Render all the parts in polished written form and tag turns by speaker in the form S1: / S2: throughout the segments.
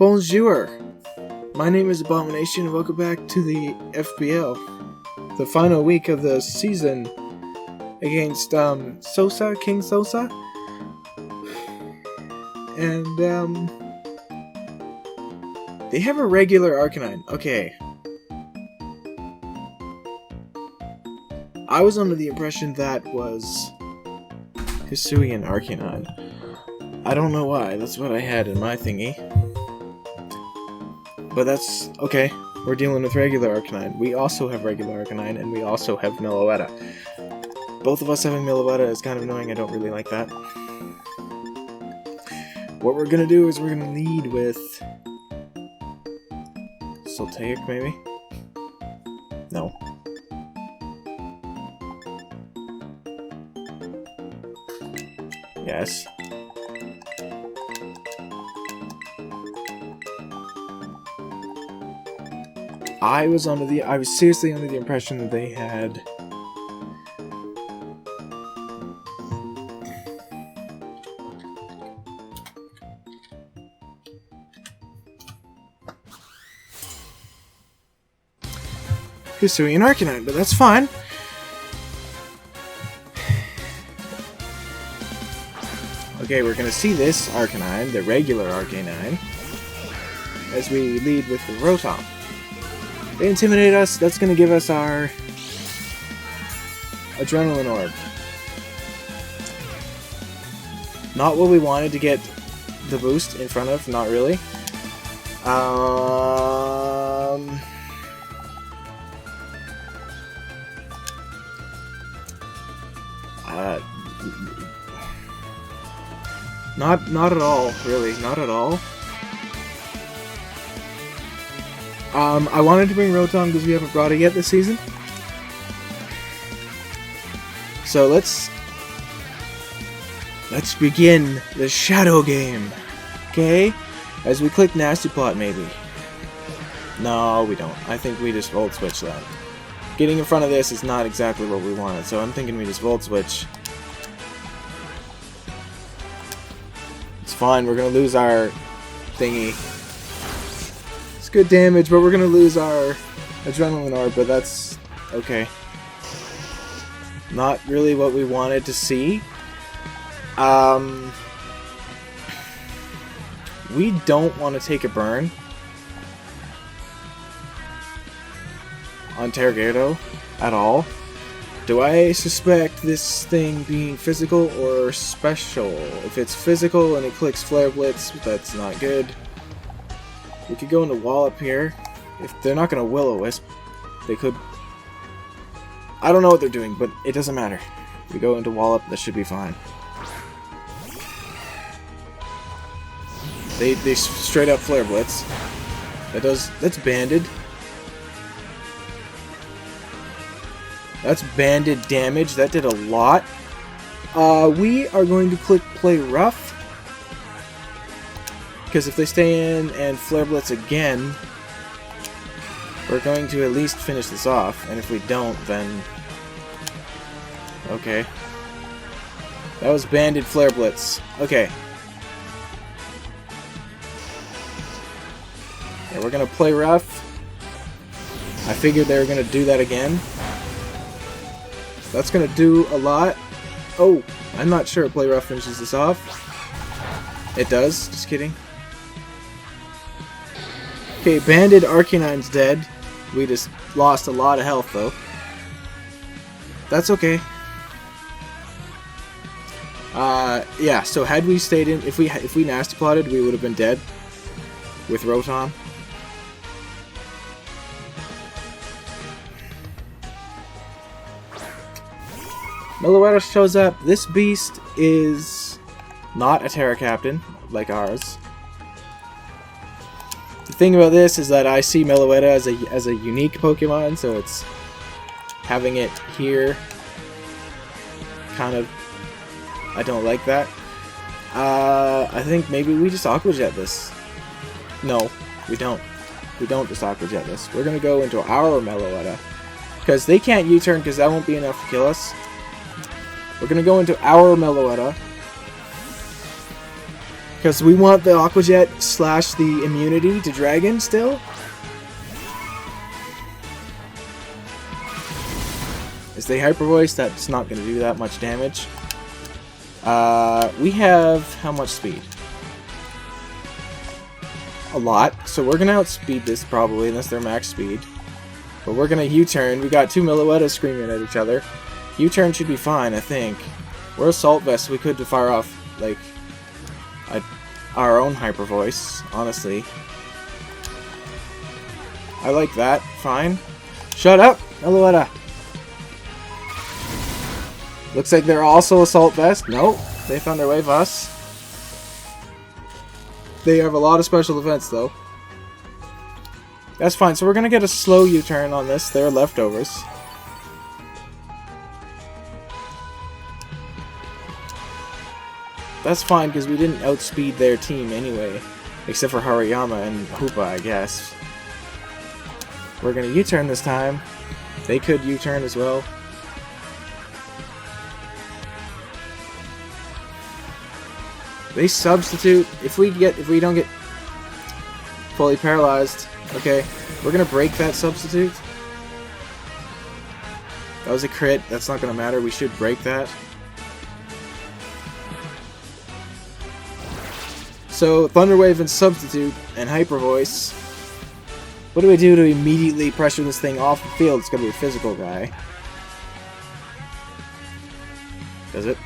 S1: Bonjour! My name is Abomination and welcome back to the FBL. The final week of the season against Sosa, KingSosa. And they have a regular Arcanine. Okay. I was under the impression that was Hisuian Arcanine. I don't know why, that's what I had in my thingy. But that's okay. We're dealing with regular Arcanine. We also have regular Arcanine, and we also have Meloetta. Both of us having Meloetta is kind of annoying. I don't really like that. What we're gonna do is we're gonna lead with Sultaic, maybe? No. Yes. I was seriously under the impression that they had Hisuian Arcanine, but that's fine. Okay, we're gonna see this Arcanine, the regular Arcanine, as we lead with the Rotom. They intimidate us, that's gonna give us our Adrenaline Orb. Not what we wanted to get the boost in front of, not really. Not at all, really, not at all. I wanted to bring Rotom because we haven't brought it yet this season. So let's begin the Shadow game, okay? As we click Nasty Plot, maybe. No, we don't. I think we just Volt Switch that. Getting in front of this is not exactly what we wanted, so I'm thinking we just Volt Switch. It's fine, we're gonna lose our thingy. Good damage, but we're gonna lose our Adrenaline Orb, but that's okay. Not really what we wanted to see. We don't want to take a burn on Terragerdo at all. Do I suspect this thing being physical or special? If it's physical and it clicks Flare Blitz, that's not good. We could go into Wallop here. If they're not going to Will-O-Wisp, they could... I don't know what they're doing, but it doesn't matter. We go into Wallop, that should be fine. They straight up Flare Blitz. That's banded. That's banded damage. That did a lot. We are going to click Play Rough. Because if they stay in and Flare Blitz again, we're going to at least finish this off. And if we don't, then... okay. That was banded Flare Blitz. Okay. Yeah, we're going to play rough. I figured they were going to do that again. That's going to do a lot. Oh, I'm not sure play rough finishes this off. It does. Just kidding. Okay, banded Arcanine's dead. We just lost a lot of health, though. That's okay. Yeah, so had we stayed in... If we Nasty Plotted, we would have been dead. With Rotom. Meloetta shows up. This beast is not a Terra Captain, like ours. The thing about this is that I see Meloetta as a unique Pokemon, so it's having it here kind of, I don't like that. I think maybe we just Aqua Jet this. No, we don't. We don't just Aqua Jet this. We're gonna go into our Meloetta because they can't U-turn because that won't be enough to kill us. We're gonna go into our Meloetta. Because we want the Aqua Jet / the immunity to Dragon still. Is the Hyper Voice? That's not going to do that much damage. We have how much speed? A lot. So we're going to outspeed this probably, unless they're max speed. But we're going to U-turn. We got two Milluettas screaming at each other. U-turn should be fine, I think. We're Assault Vest, so we could fire off, like, our own Hyper Voice, honestly. I like that. Fine. Shut up, Milluetta! Looks like they're also Assault Vest. Nope. They found their way to us. They have a lot of special defense, though. That's fine. So we're going to get a slow U-turn on this. They're leftovers. That's fine, because we didn't outspeed their team anyway. Except for Hariyama and Hoopa, I guess. We're going to U-turn this time. They could U-turn as well. They substitute. If we don't get fully paralyzed, okay, we're gonna break that substitute. That was a crit. That's not gonna matter. We should break that. So Thunder Wave and substitute and Hyper Voice. What do we do to immediately pressure this thing off the field? It's gonna be a physical guy. Does it?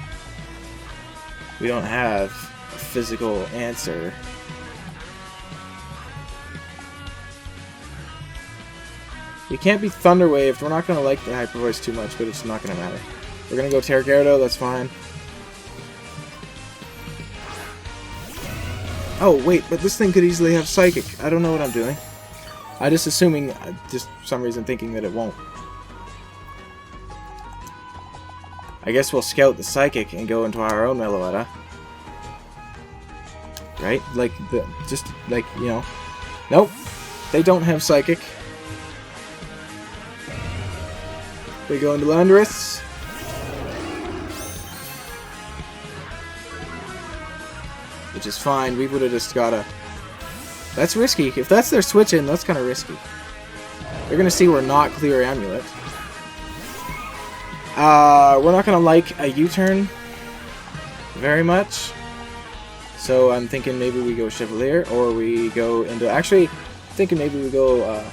S1: We don't have a physical answer. You can't be Thunder Waved. We're not going to like the Hyper Voice too much, but it's not going to matter. We're going to go Terragerdo, that's fine. Oh, wait, but this thing could easily have Psychic. I don't know what I'm doing. I'm just assuming, just for some reason thinking that it won't. I guess we'll scout the Psychic and go into our own Milluetta. Right? Like, just, like, you know. Nope. They don't have Psychic. We go into Landorus. Which is fine. We would have just gotta... That's risky. If that's their switch in, that's kind of risky. They're gonna see we're not clear Amulet. We're not gonna like a U-turn very much. So I'm thinking maybe we go Chevalier, or we go into... Actually, I'm thinking maybe we go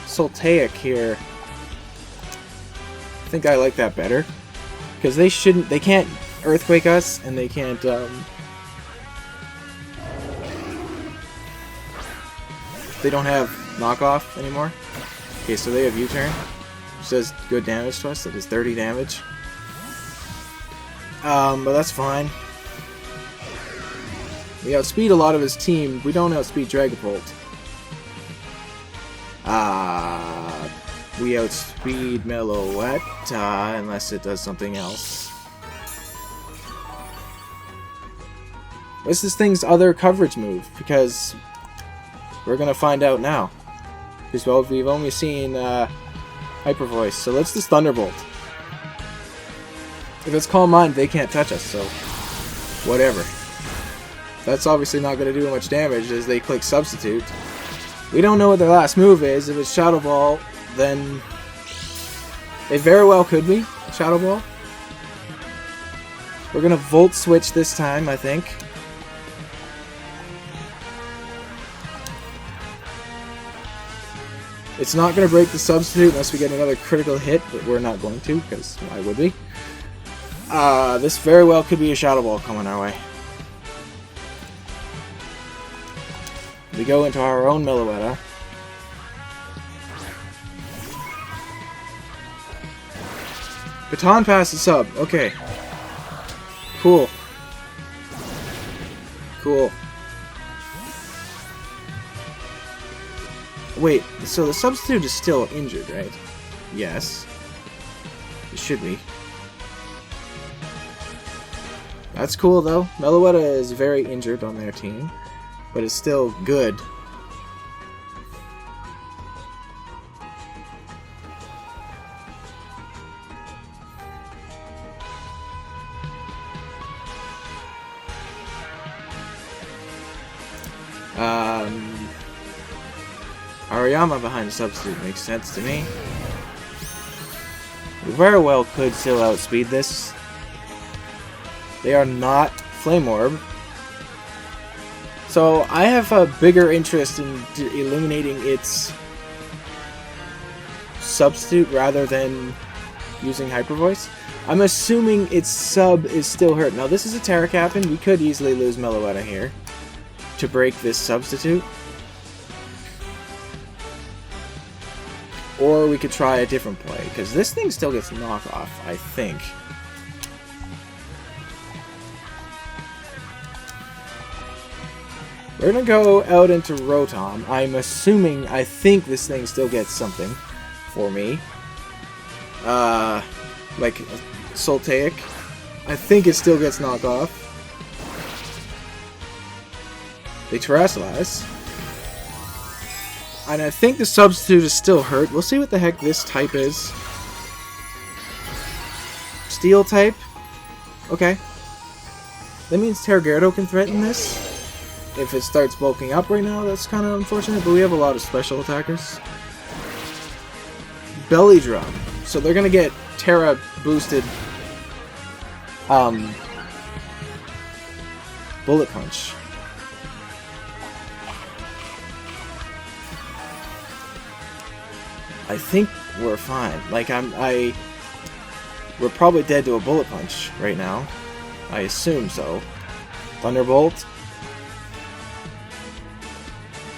S1: Soltaic here. I think I like that better. Because they shouldn't... They can't Earthquake us, and they can't... They don't have knockoff anymore. Okay, so they have U-turn, which does good damage to us. That is 30 damage. But that's fine. We outspeed a lot of his team. We don't outspeed Dragapult. We outspeed Milluetta unless it does something else. What's this thing's other coverage move? Because we're gonna find out now. Because well, we've only seen Hyper Voice, so let's just Thunderbolt. If it's Calm Mind, they can't touch us, so whatever. That's obviously not gonna do much damage as they click Substitute. We don't know what their last move is. If it's Shadow Ball, then they very well could be Shadow Ball. We're gonna Volt Switch this time, I think. It's not going to break the Substitute unless we get another critical hit, but we're not going to, because why would we? This very well could be a Shadow Ball coming our way. We go into our own Milluetta. Baton Pass is sub. Okay. Cool. Cool. Wait, so the Substitute is still injured, right? Yes. It should be. That's cool, though. Milluetta is very injured on their team, but it's still good. Hariyama behind the substitute makes sense to me. We very well could still outspeed this. They are not Flame Orb. So I have a bigger interest in eliminating its substitute rather than using Hyper Voice. I'm assuming its sub is still hurt. Now this is a Terra Captain. We could easily lose Meloetta here to break this substitute. Or we could try a different play, because this thing still gets knockoff, I think. We're gonna go out into Rotom. I think this thing still gets something for me. Like Soltaic. I think it still gets knockoff. They Terrasilize. And I think the substitute is still hurt. We'll see what the heck this type is. Steel type? Okay. That means Terragyarados can threaten this. If it starts bulking up right now, that's kind of unfortunate, but we have a lot of special attackers. Belly Drum. So they're gonna get Terra boosted Bullet Punch. I think we're fine. Like we're probably dead to a Bullet Punch right now. I assume so. Thunderbolt.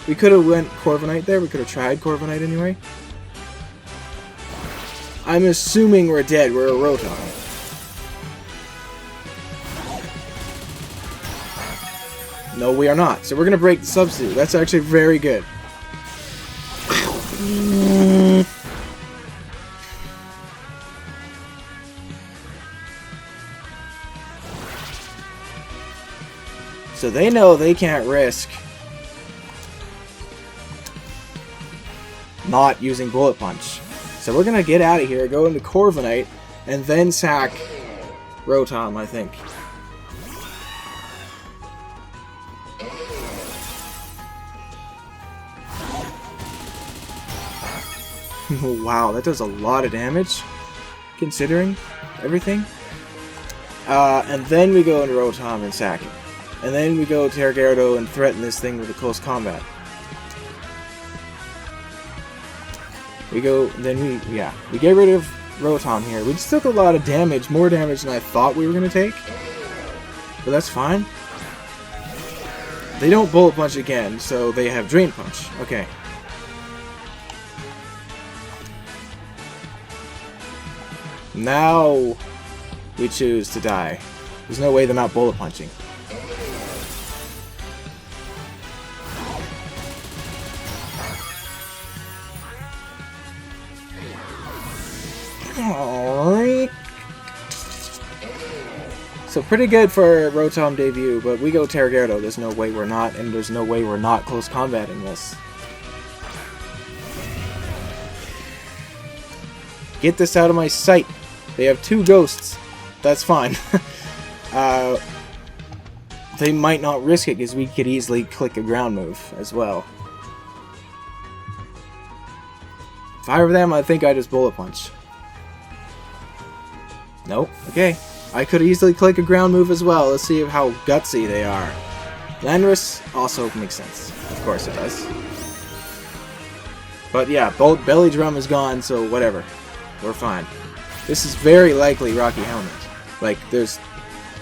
S1: We could have went Corviknight there. We could have tried Corviknight anyway. I'm assuming we're dead. We're a Rotom. No, we are not. So we're gonna break the substitute. That's actually very good. So they know they can't risk not using Bullet Punch. So we're gonna get out of here, go into Corviknight, and then sack Rotom, I think. Wow, that does a lot of damage, considering everything. And then we go into Rotom and sack it. And then we go Terragyarados and threaten this thing with a close combat. We go, then we get rid of Rotom here. We just took a lot of damage, more damage than I thought we were going to take. But that's fine. They don't Bullet Punch again, so they have Drain Punch. Okay. Now we choose to die. There's no way they're not Bullet Punching. So pretty good for Rotom debut, but we go Terragyarados. There's no way we're not, and there's no way we're not close combating this. Get this out of my sight. They have 2 ghosts. That's fine. They might not risk it because we could easily click a ground move as well. If I were them, I think I just Bullet Punch. Nope. Okay. I could easily click a ground move as well. Let's see how gutsy they are. Landorus also makes sense. Of course it does. But yeah, Belly Drum is gone, so whatever. We're fine. This is very likely Rocky Helmet. Like, there's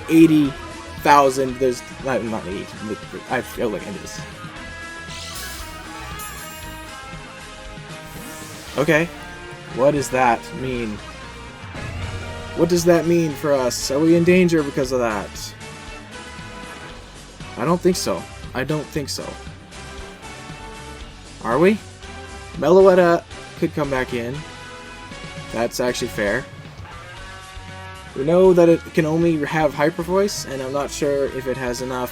S1: 80,000, there's, not 80, I feel like it is. Okay, what does that mean? What does that mean for us? Are we in danger because of that? I don't think so. I don't think so. Are we? Meloetta could come back in. That's actually fair. We know that it can only have Hyper Voice, and I'm not sure if it has enough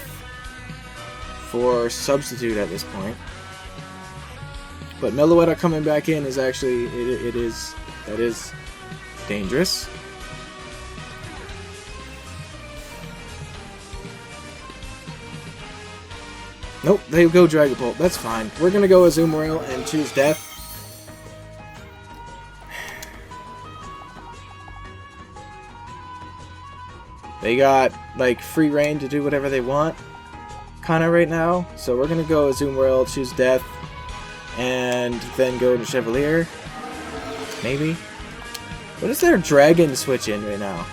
S1: for Substitute at this point. But Meloetta coming back in is actually, that is dangerous. Nope, they go Dragon Bolt. That's fine. We're gonna go Azumarill and choose Death. They got, like, free reign to do whatever they want, kinda right now. So we're gonna go Azumarill, choose Death, and then go to Chevalier. Maybe? What is their Dragon switch in right now?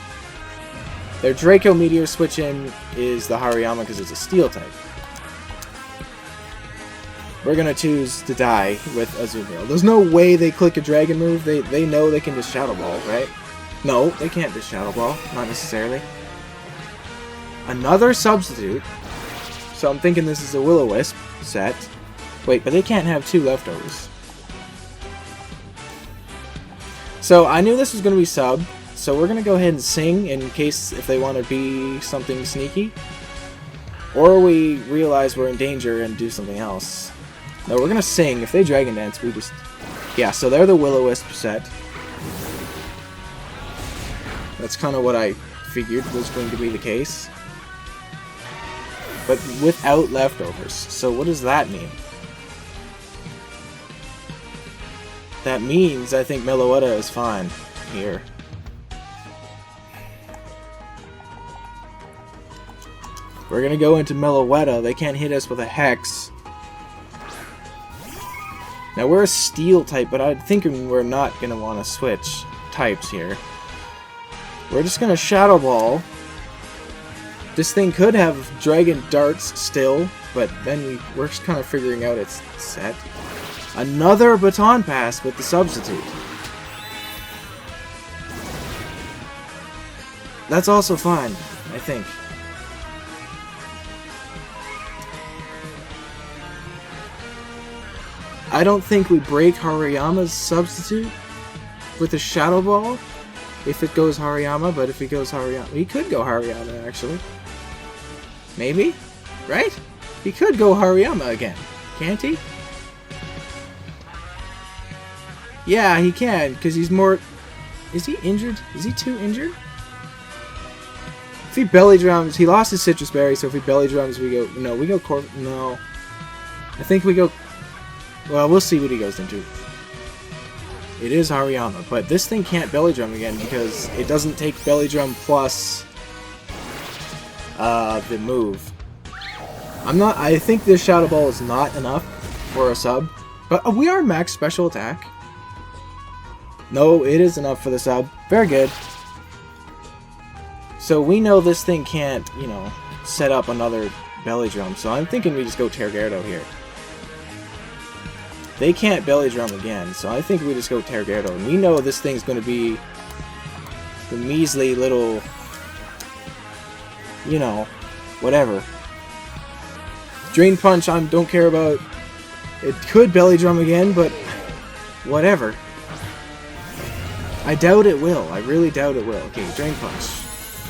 S1: Their Draco Meteor switch in is the Hariyama because it's a Steel type. We're gonna choose to die with Azumarill. There's no way they click a Dragon move. They know they can just Shadow Ball, right? No, they can't just Shadow Ball. Not necessarily. Another substitute. So I'm thinking this is a Will-O-Wisp set. Wait, but they can't have two leftovers. So I knew this was going to be sub. So we're going to go ahead and sing in case if they want to be something sneaky. Or we realize we're in danger and do something else. No, we're going to sing. If they Dragon Dance, we just... Yeah, so they're the Will-O-Wisp set. That's kind of what I figured was going to be the case. But without leftovers. So what does that mean? That means I think Meloetta is fine here. We're gonna go into Meloetta. They can't hit us with a Hex. Now we're a Steel type, but I'm thinking we're not gonna want to switch types here. We're just gonna Shadow Ball. This thing could have Dragon Darts still, but then we're just kind of figuring out its set. Another Baton Pass with the substitute. That's also fine, I think. I don't think we break Hariyama's substitute with a Shadow Ball if it goes Hariyama, but if it goes Hariyama... He could go Hariyama, actually. Maybe? Right? He could go Hariyama again. Can't he? Yeah, he can, because he's more... Is he injured? Is he too injured? If he belly drums... He lost his Citrus Berry, so if he belly drums, we go... No, we go No. I think we go... Well, we'll see what he goes into. It is Hariyama, but this thing can't belly drum again because it doesn't take belly drum plus... the move. I think this Shadow Ball is not enough for a sub. But we are max special attack. No, it is enough for the sub. Very good. So we know this thing can't, you know, set up another belly drum. So I'm thinking we just go Tergerdo here. They can't belly drum again. So I think we just go Tergerdo. And we know this thing's going to be the measly little... You know, whatever. Drain Punch, I don't care about. It could belly drum again, but whatever. I doubt it will. I really doubt it will. Okay, Drain Punch.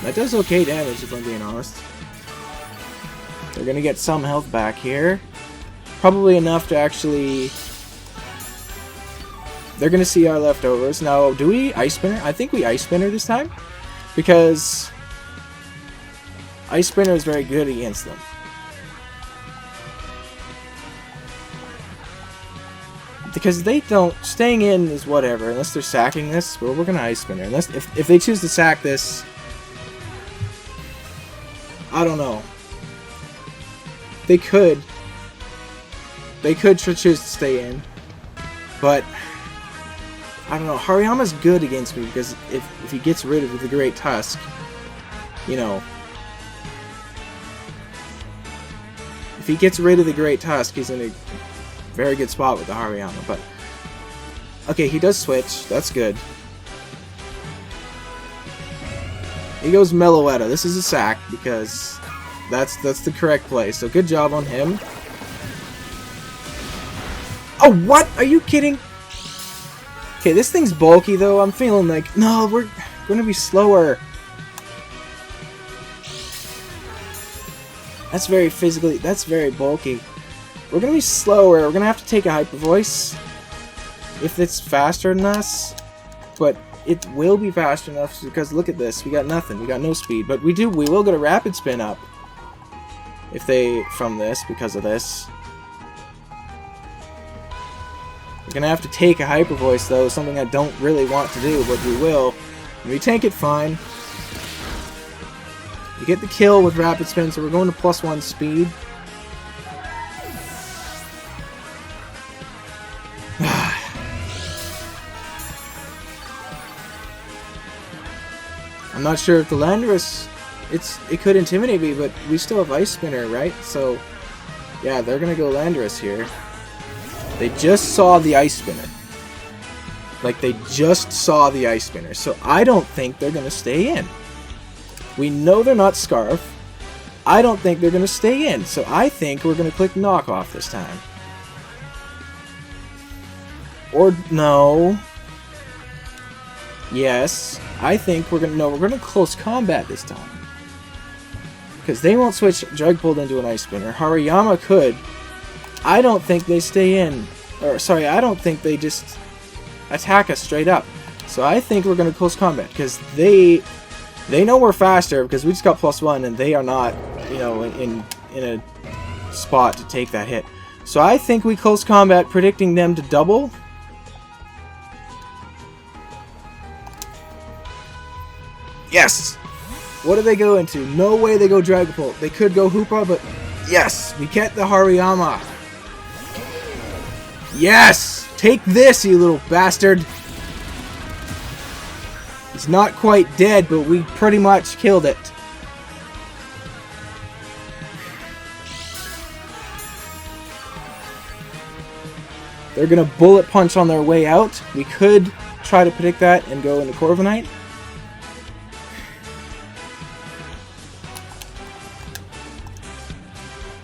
S1: That does okay damage, if I'm being honest. They're gonna get some health back here. Probably enough to actually... They're gonna see our leftovers. Now, do we Ice Spinner? I think we Ice Spinner this time. Because... Ice Spinner is very good against them. Because they don't... Staying in is whatever, unless they're sacking this. Well, we're gonna Ice Spinner. Unless, if they choose to sack this... I don't know. They could. They could choose to stay in. But... I don't know. Hariyama's good against me, because if he gets rid of the Great Tusk... You know... If he gets rid of the Great Tusk, he's in a very good spot with the Hariyama, but... Okay, he does switch. That's good. He goes Meloetta. This is a sack, because that's the correct play. So good job on him. Oh, what? Are you kidding? Okay, this thing's bulky, though. I'm feeling like... No, we're going to be slower. That's very physically... That's very bulky. We're going to be slower. We're going to have to take a Hyper Voice. If it's faster than us. But it will be faster enough because look at this. We got nothing. We got no speed. But we will get a Rapid Spin up. from this, because of this. We're gonna have to take a Hyper Voice though, something I don't really want to do, but we will. And we tank it fine. We get the kill with Rapid Spin, so we're going to +1 speed. I'm not sure if the Landorus, it could intimidate me, but we still have Ice Spinner, right? So, yeah, they're gonna go Landorus here. They just saw the Ice Spinner. Like, they just saw the Ice Spinner, so I don't think they're gonna stay in. We know they're not Scarf. I don't think they're gonna stay in, so I think we're gonna click Knockoff this time. Or, no. Yes. I think we're gonna close combat this time. Because they won't switch Dragapult into an Ice Spinner. Hariyama could. I don't think they stay in. Or, sorry, I don't think they just attack us straight up. So I think we're gonna close combat. Because they know we're faster because we just got +1 and they are not, you know, in a spot to take that hit. So I think we close combat, predicting them to double. Yes! What do they go into? No way they go Dragapult. They could go Hoopa, but yes! We get the Hariyama. Yes! Take this, you little bastard! He's not quite dead, but we pretty much killed it. They're gonna Bullet Punch on their way out. We could try to predict that and go into Corviknight.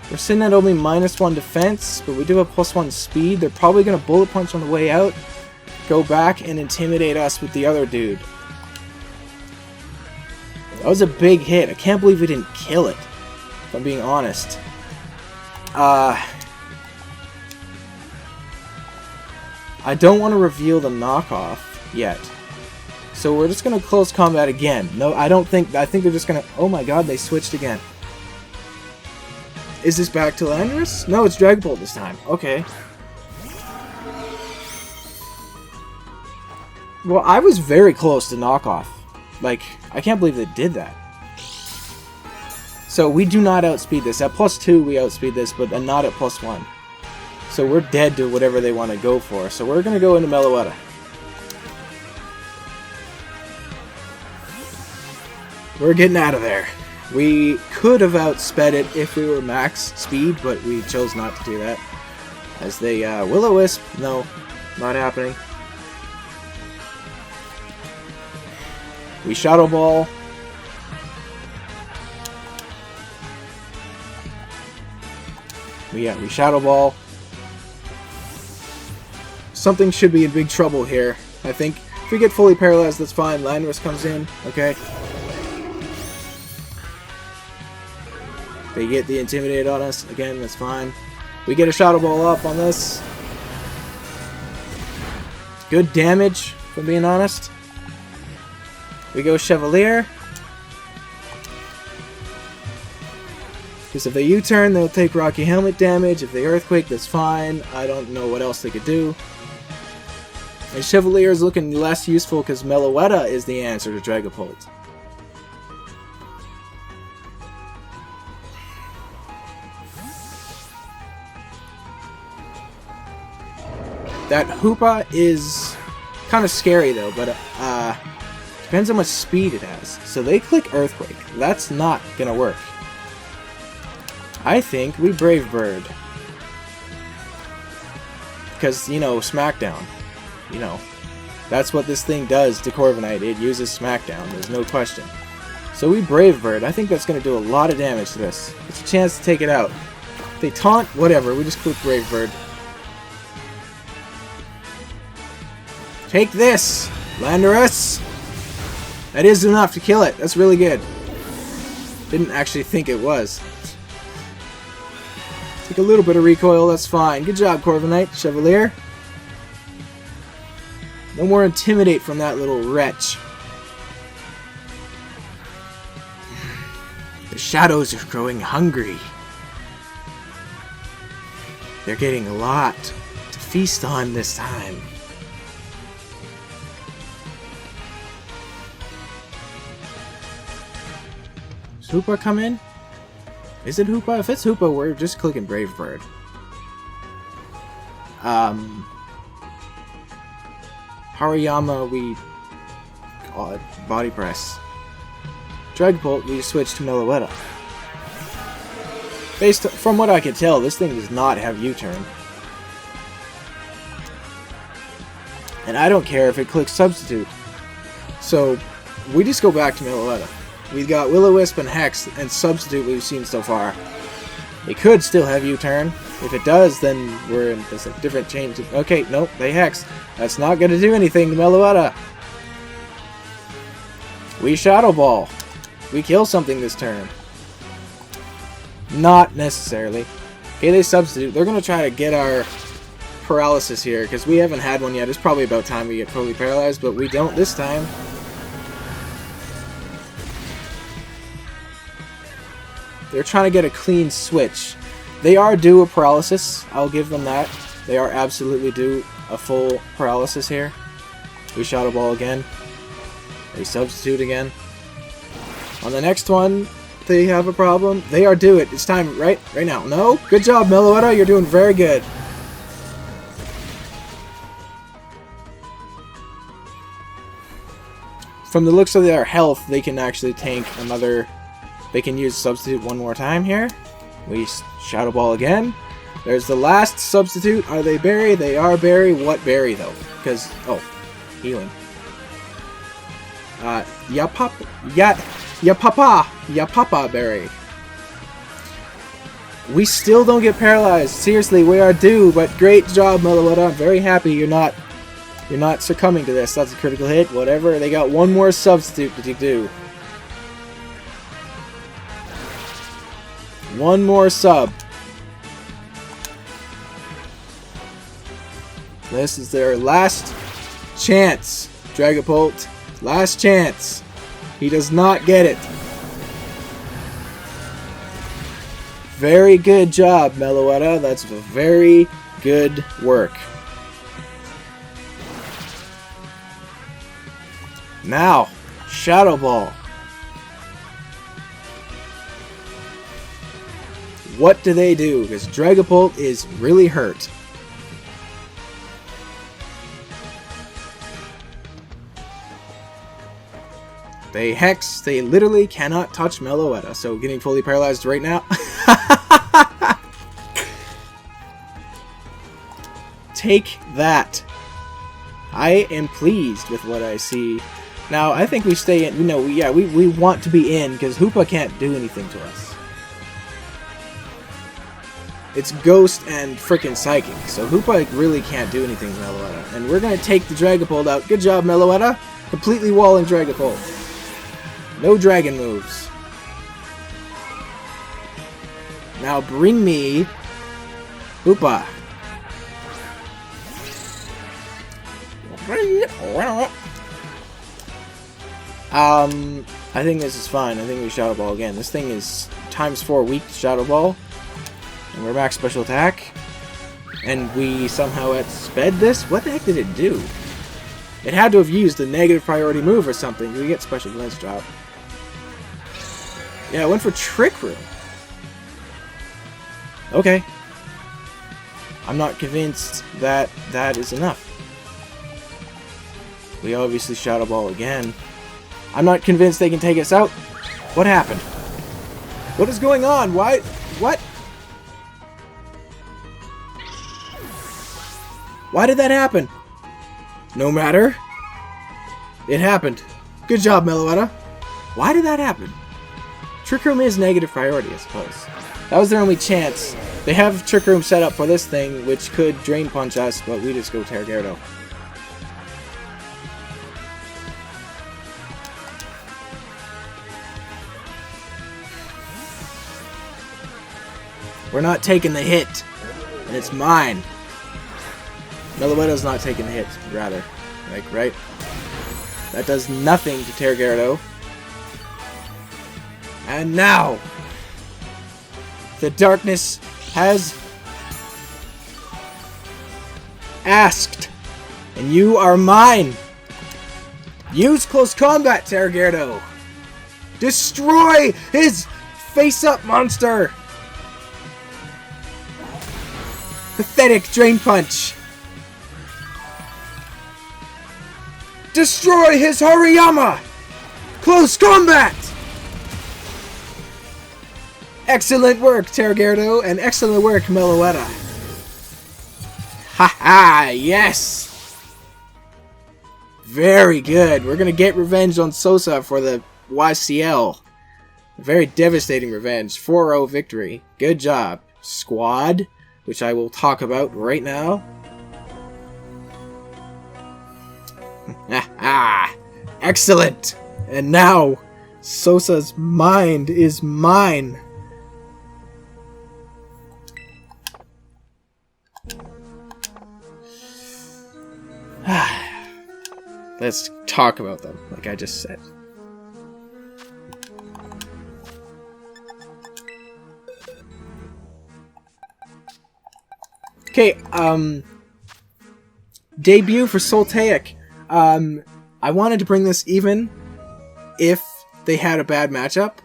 S1: We're sitting at only -1 defense, but we do have +1 speed. They're probably going to Bullet Punch on the way out, go back and intimidate us with the other dude. That was a big hit. I can't believe we didn't kill it, if I'm being honest. I don't want to reveal the knockoff yet. So we're just going to close combat again. No, I think they're just going to... Oh my god, they switched again. Is this back to Landorus? No, it's Dragapult this time. Okay. Well, I was very close to knockoff. Like, I can't believe they did that. So we do not outspeed this. At +2 we outspeed this, but not at +1. So we're dead to whatever they want to go for. So we're going to go into Meloetta. We're getting out of there. We could have outsped it if we were max speed, but we chose not to do that. As they Will-O-Wisp, no, not happening. We Shadow Ball. We Shadow Ball. Something should be in big trouble here. I think if we get fully paralyzed, that's fine. Landorus comes in, okay. They get the Intimidate on us. Again, that's fine. We get a Shadow Ball up on this. Good damage, if I'm being honest. We go Chevalier. Because if they U-turn, they'll take Rocky Helmet damage. If they Earthquake, that's fine. I don't know what else they could do. And Chevalier is looking less useful because Meloetta is the answer to Dragapult. That Hoopa is kind of scary though, but depends how much speed it has. So they click Earthquake. That's not gonna work. I think we Brave Bird. Because, you know, Smackdown. You know, that's what this thing does to Corviknight. It uses Smackdown, there's no question. So we Brave Bird. I think that's gonna do a lot of damage to this. It's a chance to take it out. If they taunt, whatever, we just click Brave Bird. Take this, Landorus! That is enough to kill it. That's really good. Didn't actually think it was. Take a little bit of recoil, that's fine. Good job, Corviknight. Chevalier. No more Intimidate from that little wretch. The shadows are growing hungry. They're getting a lot to feast on this time. Does Hoopa come in? Is it Hoopa? If it's Hoopa, we're just clicking Brave Bird. Hariyama, we... God, body press. Dragapult, we switch to Meloetta. From what I can tell, this thing does not have U-turn. And I don't care if it clicks Substitute. So, we just go back to Meloetta. We've got Will-O-Wisp and Hex and Substitute we've seen so far. It could still have U-turn. If it does, then we're in this different change. Okay, nope, they Hex. That's not going to do anything to Meloetta. We Shadow Ball. We kill something this turn. Not necessarily. Okay, they Substitute. They're going to try to get our paralysis here, because we haven't had one yet. It's probably about time we get totally paralyzed, but we don't this time. They're trying to get a clean switch. They are due a paralysis. I'll give them that. They are absolutely due a full paralysis here. We Shadow Ball again. They Substitute again. On the next one, they have a problem. They are due it. It's time right now. No? Good job, Meloetta. You're doing very good. From the looks of their health, they can actually tank another... They can use Substitute one more time here. We Shadow Ball again. There's the last Substitute. Are they Berry? They are Berry. What Berry, though? Because... Oh. Healing. Yapapa Berry. We still don't get paralyzed. Seriously, we are due, but great job, Meloetta. I'm very happy you're not succumbing to this. That's a critical hit. Whatever. They got one more Substitute to do. One more sub. This is their last chance. Dragapult. Last chance. He does not get it. Very good job, Meloetta. That's very good work. Now, Shadow Ball. What do they do? Because Dragapult is really hurt. They Hex. They literally cannot touch Meloetta. So getting fully paralyzed right now. Take that. I am pleased with what I see. Now, I think we stay in. We want to be in because Hoopa can't do anything to us. It's Ghost and frickin' Psychic, so Hoopa really can't do anything to Meloetta. And we're gonna take the Dragapult out. Good job, Meloetta. Completely walling Dragapult. No dragon moves. Now bring me Hoopa. I think this is fine. I think we Shadow Ball again. This thing is ×4 weak Shadow Ball. And we're max special attack. And we somehow outsped this? What the heck did it do? It had to have used a negative priority move or something. We get special glance drop. Yeah, it went for Trick Room. Okay. I'm not convinced that that is enough. We obviously Shadow Ball again. I'm not convinced they can take us out. What happened? What is going on? Why? What? Why did that happen? No matter. It happened. Good job, Meloetta. Why did that happen? Trick Room is negative priority, I suppose. That was their only chance. They have Trick Room set up for this thing, which could Drain Punch us, but we just go Terragerdo. We're not taking the hit. And it's mine. Meloetta's not taking the hit, rather. Like, right? That does nothing to Terragerdo. And now, the darkness has asked. And you are mine. Use close combat, Terragerdo. Destroy his face-up monster. Pathetic Drain Punch. Destroy his Hariyama. Close combat. Excellent work, Terragerdo, and excellent work, Meloetta. Haha, yes! Very good. We're gonna get revenge on Sosa for the YCL. Very devastating revenge. 4-0 victory. Good job, squad, which I will talk about right now. Haha! Excellent! And now, Sosa's mind is mine. Let's talk about them, like I just said. Okay, debut for Soltaic. I wanted to bring this even if they had a bad matchup.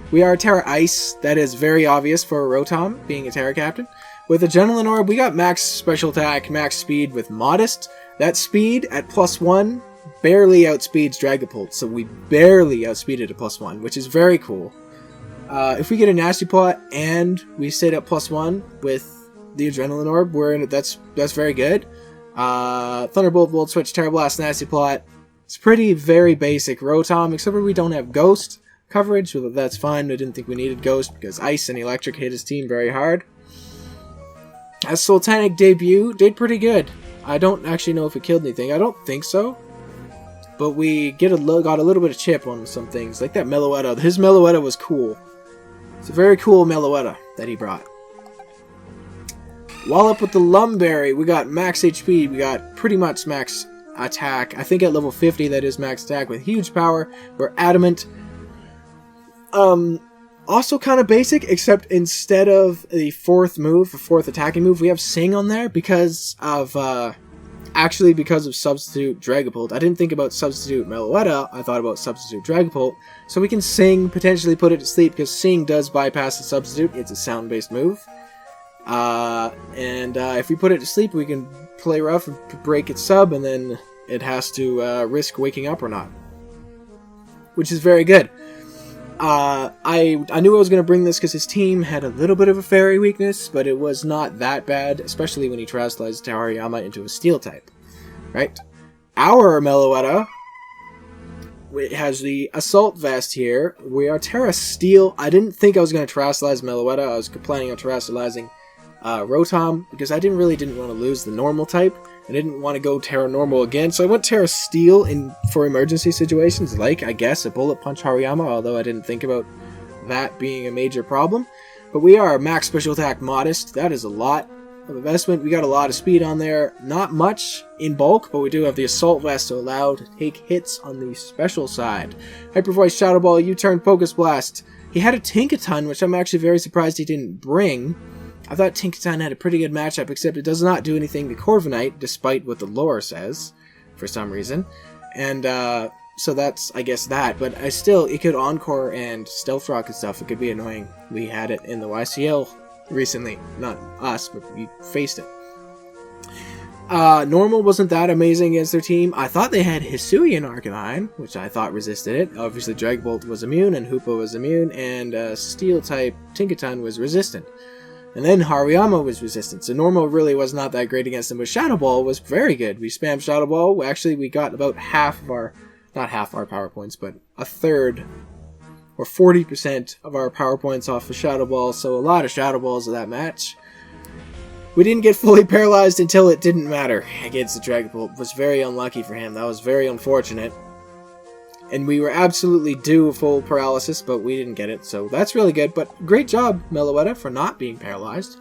S1: We are Terra Ice, that is very obvious for Rotom, being a Terra Captain. With Adrenaline Orb, we got max special attack, max speed with Modest. That speed at +1 barely outspeeds Dragapult, so we barely outspeeded at +1, which is very cool. If we get a Nasty Plot and we stayed at +1 with the Adrenaline Orb, that's very good. Thunderbolt, Volt Switch, Terra Blast, Nasty Plot. It's pretty very basic Rotom, except for we don't have Ghost coverage, so that's fine. I didn't think we needed Ghost because Ice and Electric hit his team very hard. As Sultanic debut, did pretty good. I don't actually know if it killed anything. I don't think so. But we got a little bit of chip on some things. Like that Meloetta. His Meloetta was cool. It's a very cool Meloetta that he brought. Wallop with the Lumberry. We got max HP. We got pretty much max attack. I think at level 50 that is max attack with huge power. We're Adamant. Also kind of basic, except instead of the fourth attacking move, we have Sing on there because of, because of Substitute Dragapult. I didn't think about Substitute Meloetta, I thought about Substitute Dragapult. So we can Sing, potentially put it to sleep, because Sing does bypass the Substitute. It's a sound-based move. If we put it to sleep, we can play rough and break its sub, and then it has to risk waking up or not. Which is very good. I knew I was going to bring this because his team had a little bit of a fairy weakness, but it was not that bad, especially when he translates Hariyama into a steel type. Right? Our Meloetta has the Assault Vest here. We are Terra Steel. I didn't think I was going to terrestrialize Meloetta. I was planning on terrestrializing Rotom because I didn't want to lose the normal type. I didn't want to go Terra Normal again, so I went Terra Steel for emergency situations, like, I guess, a Bullet Punch Hariyama, although I didn't think about that being a major problem. But we are Max Special Attack Modest. That is a lot of investment. We got a lot of speed on there. Not much in bulk, but we do have the Assault Vest to allow to take hits on the special side. Hyper Voice, Shadow Ball, U-Turn, Focus Blast. He had a Tinkaton, which I'm actually very surprised he didn't bring. I thought Tinkaton had a pretty good matchup, except it does not do anything to Corviknight, despite what the lore says, for some reason. And, so that's, I guess, that. But it could Encore and Stealth Rock and stuff. It could be annoying. We had it in the YCL recently. Not us, but we faced it. Normal wasn't that amazing against their team. I thought they had Hisuian Arcanine, which I thought resisted it. Obviously, Dragbolt was immune, and Hoopa was immune, and Steel-type Tinkaton was resistant. And then Hariyama was resistant, so Normal really was not that great against him, but Shadow Ball was very good. We spammed Shadow Ball. Actually, we got about half of our, not half our power points, but a third, or 40% of our power points off of Shadow Ball, so a lot of Shadow Balls of that match. We didn't get fully paralyzed until it didn't matter against the Dragapult. It was very unlucky for him. That was very unfortunate. And we were absolutely due a full paralysis, but we didn't get it, so that's really good. But great job, Meloetta, for not being paralyzed.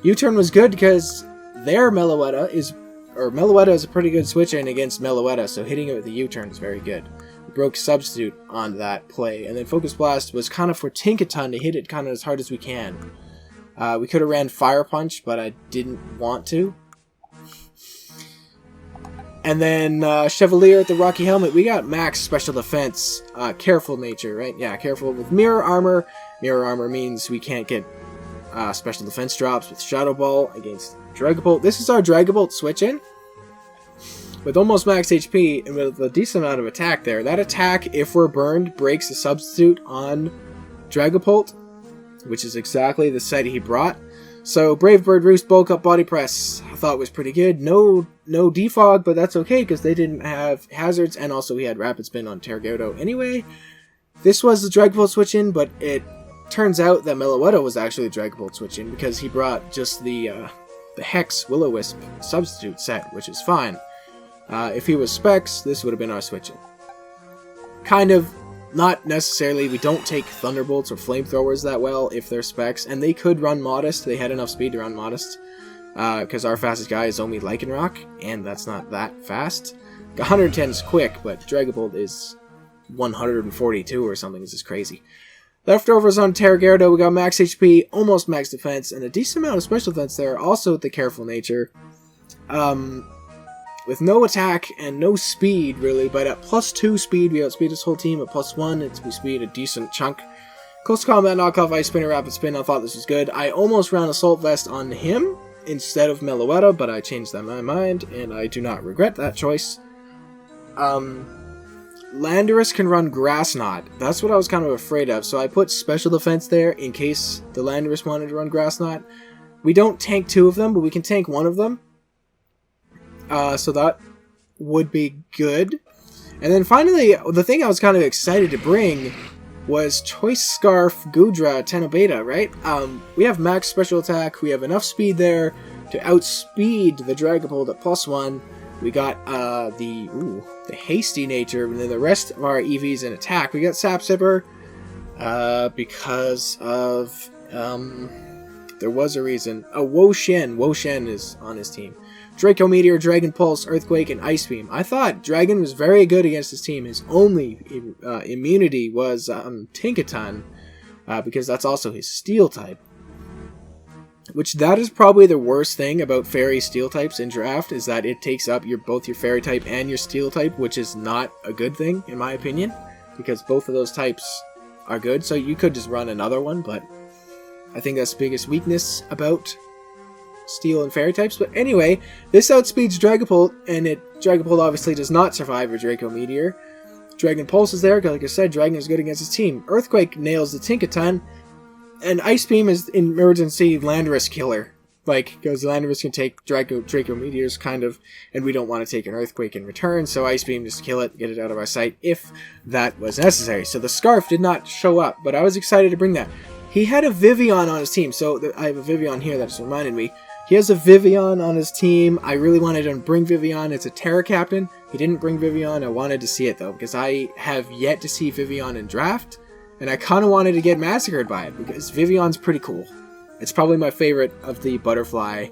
S1: U-Turn was good because their Meloetta is a pretty good switch-in against Meloetta, so hitting it with the U-Turn is very good. We broke Substitute on that play, and then Focus Blast was kind of for Tinkaton to hit it kind of as hard as we can. We could have ran Fire Punch, but I didn't want to. And then Chevalier at the Rocky Helmet, we got max special defense, careful nature, right? Yeah, careful with mirror armor. Mirror armor means we can't get special defense drops with Shadow Ball against Dragapult. This is our Dragapult switch-in. With almost max HP and with a decent amount of attack there. That attack, if we're burned, breaks a substitute on Dragapult, which is exactly the set he brought. So, Brave Bird Roost, Bulk Up, Body Press, I thought was pretty good. No defog, but that's okay because they didn't have hazards, and also we had Rapid Spin on Terragoto anyway. This was the Dragapult switch-in, but it turns out that Meloetta was actually a Dragapult switch-in because he brought just the Hex Will-O-Wisp substitute set, which is fine. If he was Specs, this would have been our switch-in. Kind of, not necessarily. We don't take Thunderbolts or Flamethrowers that well if they're Specs, and they could run Modest. They had enough speed to run Modest, because our fastest guy is only Lycanroc, and that's not that fast. 110 is quick, but Dragapult is 142 or something. This is crazy. Leftovers on Terragoto, we got max HP, almost max defense, and a decent amount of special defense there, also with the careful nature. With no attack and no speed, really, but at +2 speed, we outspeed this whole team. At +1, we speed a decent chunk. Close combat, knockoff, ice spin, or rapid spin, I thought this was good. I almost ran Assault Vest on him instead of Meloetta, but I changed my mind, and I do not regret that choice. Landorus can run Grass Knot. That's what I was kind of afraid of, so I put special defense there in case the Landorus wanted to run Grass Knot. We don't tank 2 of them, but we can tank 1 of them. So that would be good. And then finally, the thing I was kind of excited to bring was Choice Scarf Goodra Tenobeta, right? We have max special attack, we have enough speed there to outspeed the Dragapult at +1. We got the hasty nature, and then the rest of our EVs in attack. We got Sap Sipper because of there was a reason. Wo-Chien. Wo-Chien is on his team. Draco Meteor, Dragon Pulse, Earthquake, and Ice Beam. I thought Dragon was very good against his team. His only immunity was Tinkaton, because that's also his Steel type. Which, that is probably the worst thing about Fairy Steel types in Draft, is that it takes up both your Fairy type and your Steel type, which is not a good thing, in my opinion, because both of those types are good, so you could just run another one, but I think that's the biggest weakness about Steel and Fairy types. But anyway, this outspeeds Dragapult, and Dragapult obviously does not survive a Draco Meteor. Dragon Pulse is there, like I said, Dragon is good against his team. Earthquake nails the Tinkaton, and Ice Beam is emergency Landorus killer. Like, because Landorus can take Draco Meteors, kind of, and we don't want to take an Earthquake in return, so Ice Beam, just kill it, get it out of our sight, if that was necessary. So the Scarf did not show up, but I was excited to bring that. He had a Vivian on his team, so I have a Vivian here that just reminded me. He has a Vivian on his team. I really wanted him to bring Vivian. It's a Terra Captain. He didn't bring Vivian. I wanted to see it, though, because I have yet to see Vivian in Draft, and I kind of wanted to get massacred by it, because Vivian's pretty cool. It's probably my favorite of the butterfly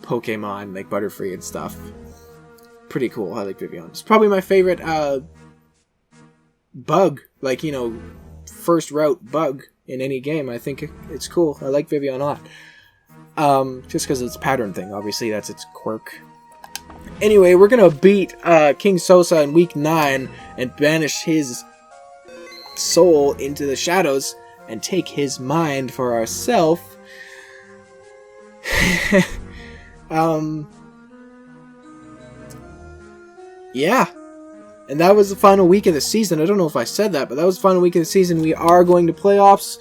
S1: Pokemon, like Butterfree and stuff. Pretty cool. I like Vivian. It's probably my favorite bug, like, first route bug in any game. I think it's cool. I like Vivian a lot. Just because it's a pattern thing. Obviously, that's its quirk. Anyway, we're gonna beat KingSosa in Week 9 and banish his soul into the shadows and take his mind for ourselves. Yeah. And that was the final week of the season. I don't know if I said that, but that was the final week of the season. We are going to playoffs.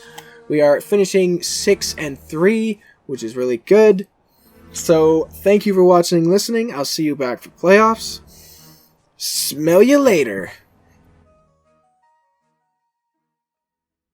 S1: We are finishing 6-3, which is really good. So, thank you for watching and listening. I'll see you back for playoffs. Smell you later.